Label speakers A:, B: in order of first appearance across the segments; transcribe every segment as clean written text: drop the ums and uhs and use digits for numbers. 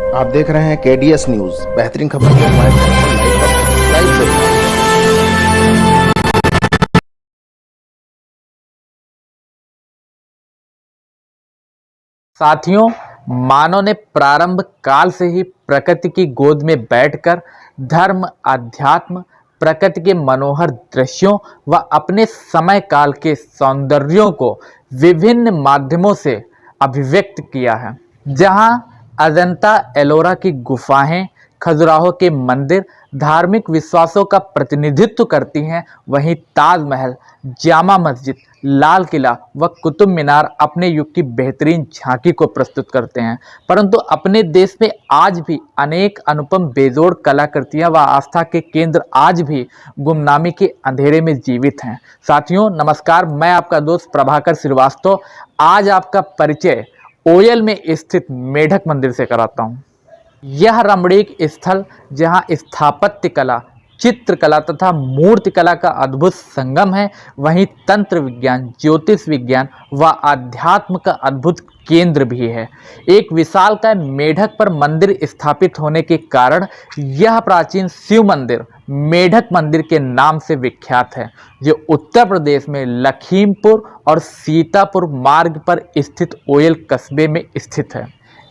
A: आप देख रहे हैं केडीएस न्यूज। बेहतरीन खबर को हमारे चैनल को लाइक और सब्सक्राइब करें।
B: साथियों, मानव ने प्रारंभ काल से ही प्रकृति की गोद में बैठकर धर्म, अध्यात्म, प्रकृति के मनोहर दृश्यों व अपने समय काल के सौंदर्यों को विभिन्न माध्यमों से अभिव्यक्त किया है। जहां अजंता एलोरा की गुफाएं, खजुराहो के मंदिर धार्मिक विश्वासों का प्रतिनिधित्व करती हैं, वहीं ताजमहल, जामा मस्जिद, लाल किला व कुतुब मीनार अपने युग की बेहतरीन झांकी को प्रस्तुत करते हैं। परंतु अपने देश में आज भी अनेक अनुपम बेजोड़ कलाकृतियां व आस्था के केंद्र आज भी गुमनामी के अंधेरे में जीवित हैं। साथियों नमस्कार, मैं आपका दोस्त प्रभाकर श्रीवास्तव आज आपका परिचय ओयल में स्थित मेढक मंदिर से कराता हूं। यह रमणीक स्थल जहां स्थापत्य कला, चित्रकला तथा मूर्तिकला का अद्भुत संगम है, वहीं तंत्र विज्ञान, ज्योतिष विज्ञान व अध्यात्म का अद्भुत केंद्र भी है। एक विशालकाय मेढक पर मंदिर स्थापित होने के कारण यह प्राचीन शिव मंदिर मेढक मंदिर के नाम से विख्यात है, जो उत्तर प्रदेश में लखीमपुर और सीतापुर मार्ग पर स्थित ओयल कस्बे में स्थित है।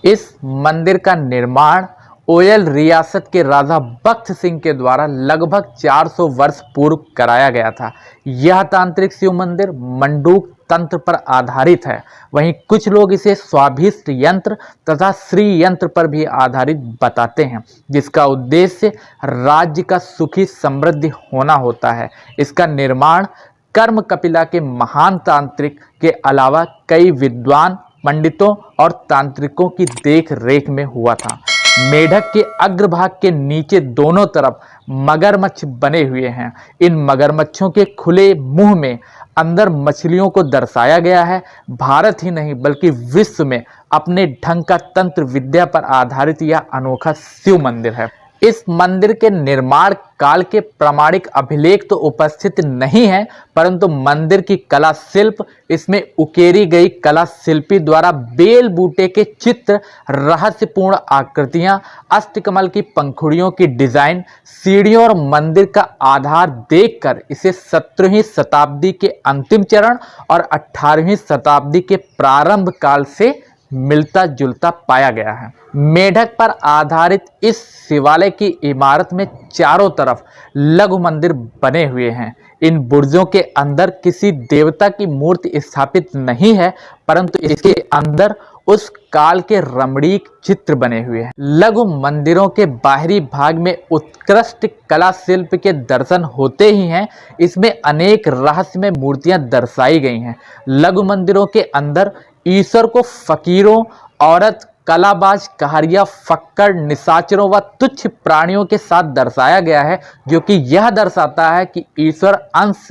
B: इस मंदिर का निर्माण ओयल रियासत के राजा बख्त सिंह के द्वारा लगभग 400 वर्ष पूर्व कराया गया था। यह तांत्रिक शिव मंदिर मंडूक तंत्र पर आधारित है, वहीं कुछ लोग इसे स्वाभिष्ट यंत्र तथा श्री यंत्र पर भी आधारित बताते हैं, जिसका उद्देश्य राज्य का सुखी समृद्धि होना होता है। इसका निर्माण कर्म कपिला के महान तांत्रिक के अलावा कई विद्वान पंडितों और तांत्रिकों की देख रेख में हुआ था। मेढक के अग्रभाग के नीचे दोनों तरफ मगरमच्छ बने हुए हैं। इन मगरमच्छों के खुले मुंह में अंदर मछलियों को दर्शाया गया है। भारत ही नहीं बल्कि विश्व में अपने ढंग का तंत्र विद्या पर आधारित यह अनोखा शिव मंदिर है। इस मंदिर के निर्माण काल के प्रामाणिक अभिलेख तो उपस्थित नहीं है, परंतु मंदिर की कला शिल्प, इसमें उकेरी गई कला शिल्पी द्वारा बेल बूटे के चित्र, रहस्यपूर्ण आकृतियां, अष्टकमल की पंखुड़ियों की डिजाइन, सीढ़ियों और मंदिर का आधार देखकर इसे 17वीं शताब्दी के अंतिम चरण और 18वीं शताब्दी के प्रारंभ काल से मिलता जुलता पाया गया है। मेढक पर आधारित इस शिवालय की इमारत में चारों तरफ लघु मंदिर बने हुए हैं। इन बुर्जों के अंदर किसी देवता की मूर्ति स्थापित नहीं है, परंतु इसके अंदर उस काल के रमणीक चित्र बने हुए हैं। लघु मंदिरों के बाहरी भाग में उत्कृष्ट कला शिल्प के दर्शन होते ही हैं। इसमें अनेक रहस्यमय मूर्तियां दर्शाई गई हैं। लघु मंदिरों के अंदर ईश्वर को फकीरों, औरत, कलाबाज, कहारिया, फक्कड़, निशाचरों व तुच्छ प्राणियों के साथ दर्शाया गया है, जो कि यह दर्शाता है कि ईश्वर अंश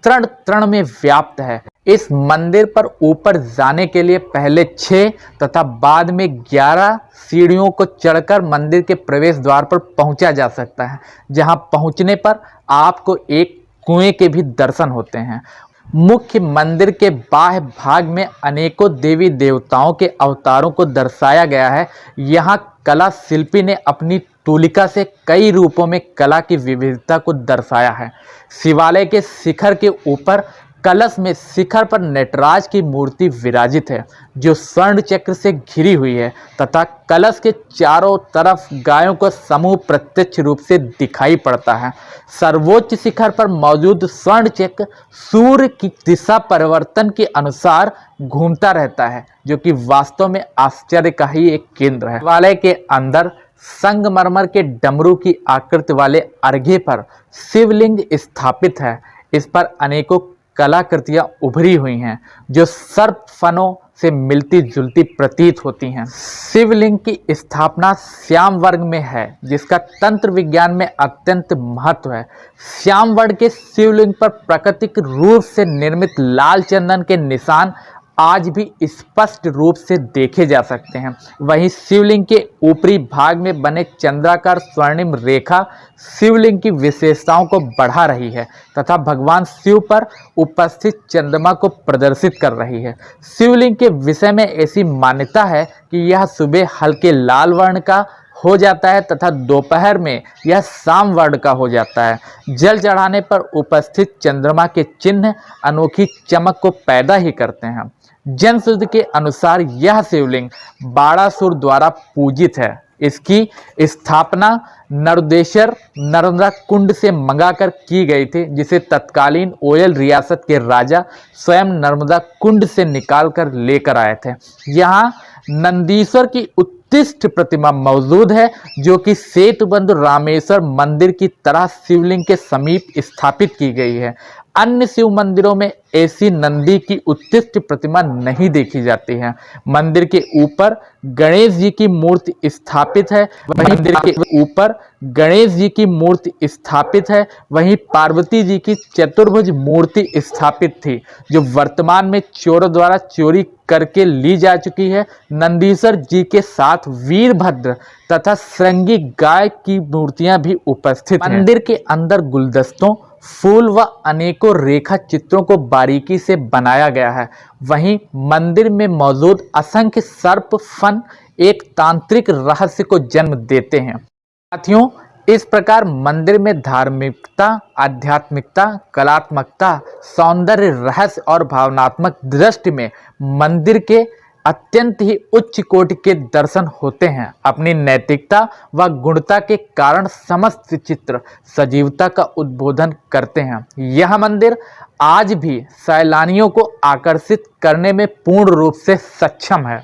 B: तृण तृण में व्याप्त है। इस मंदिर पर ऊपर जाने के लिए पहले 6 तथा बाद में 11 सीढ़ियों को चढ़कर मंदिर के प्रवेश द्वार पर पहुंचा जा सकता है, जहां पहुंचने पर आपको एक कुएं के भी दर्शन होते हैं। मुख्य मंदिर के बाह्य भाग में अनेकों देवी देवताओं के अवतारों को दर्शाया गया है। यहाँ कला शिल्पी ने अपनी तूलिका से कई रूपों में कला की विविधता को दर्शाया है। शिवालय के शिखर के ऊपर कलश में शिखर पर नटराज की मूर्ति विराजित है, जो स्वर्ण चक्र से घिरी हुई है, तथा कलश के चारों तरफ गायों का समूह प्रत्यक्ष रूप से दिखाई पड़ता है। सर्वोच्च शिखर पर मौजूद स्वर्ण चक्र सूर्य की दिशा परिवर्तन के अनुसार घूमता रहता है, जो कि वास्तव में आश्चर्य का ही एक केंद्र है। शिवालय के अंदर संगमरमर के डमरू की आकृति वाले अर्घे पर शिवलिंग स्थापित है। इस पर अनेकों कलाकृतियां उभरी हुई हैं, जो सर्प फनों से मिलती जुलती प्रतीत होती हैं। शिवलिंग की स्थापना श्याम वर्ग में है, जिसका तंत्र विज्ञान में अत्यंत महत्व है। श्याम वर्ग के शिवलिंग पर प्राकृतिक रूप से निर्मित लाल चंदन के निशान आज भी स्पष्ट रूप से देखे जा सकते हैं। वहीं शिवलिंग के ऊपरी भाग में बने चंद्राकार स्वर्णिम रेखा शिवलिंग की विशेषताओं को बढ़ा रही है तथा भगवान शिव पर उपस्थित चंद्रमा को प्रदर्शित कर रही है। शिवलिंग के विषय में ऐसी मान्यता है कि यह सुबह हल्के लाल वर्ण का हो जाता है तथा दोपहर में यह शाम वर्ण का हो जाता है। जल चढ़ाने पर उपस्थित चंद्रमा के चिन्ह अनोखी चमक को पैदा ही करते हैं। जनश्रुति के अनुसार यह शिवलिंग बाणासुर द्वारा पूजित है। इसकी स्थापना नर्मदेश्वर नर्मदा कुंड से मंगाकर की गई थी, जिसे तत्कालीन ओयल रियासत के राजा स्वयं नर्मदा कुंड से निकालकर लेकर आए थे। यहाँ नंदीश्वर की उत्कृष्ट प्रतिमा मौजूद है, जो कि सेतुबंध रामेश्वर मंदिर की तरह शिवलिंग के समीप स्थापित की गई है। अन्य शिव मंदिरों में ऐसी नंदी की उत्कृष्ट प्रतिमा नहीं देखी जाती है। मंदिर के ऊपर गणेश जी की मूर्ति स्थापित है। मंदिर के ऊपर गणेश जी की मूर्ति स्थापित है। वहीं पार्वती जी की चतुर्भुज मूर्ति स्थापित थी, जो वर्तमान में चोरों द्वारा चोरी करके ली जा चुकी है। नंदीश्वर जी के साथ वीरभद्र तथा श्रृंगी गाय की मूर्तियां भी उपस्थित हैं। मंदिर के अंदर गुलदस्तों, फूल व अनेकों रेखा चित्रों को बारीकी से बनाया गया है। वहीं मंदिर में मौजूद असंख्य सर्प फन एक तांत्रिक रहस्य को जन्म देते हैं। साथियों, इस प्रकार मंदिर में धार्मिकता, आध्यात्मिकता, कलात्मकता, सौंदर्य, रहस्य और भावनात्मक दृष्टि में मंदिर के अत्यंत ही उच्च कोटि के दर्शन होते हैं। अपनी नैतिकता व गुणता के कारण समस्त चित्र सजीवता का उद्बोधन करते हैं। यह मंदिर आज भी सैलानियों को आकर्षित करने में पूर्ण रूप से सक्षम है।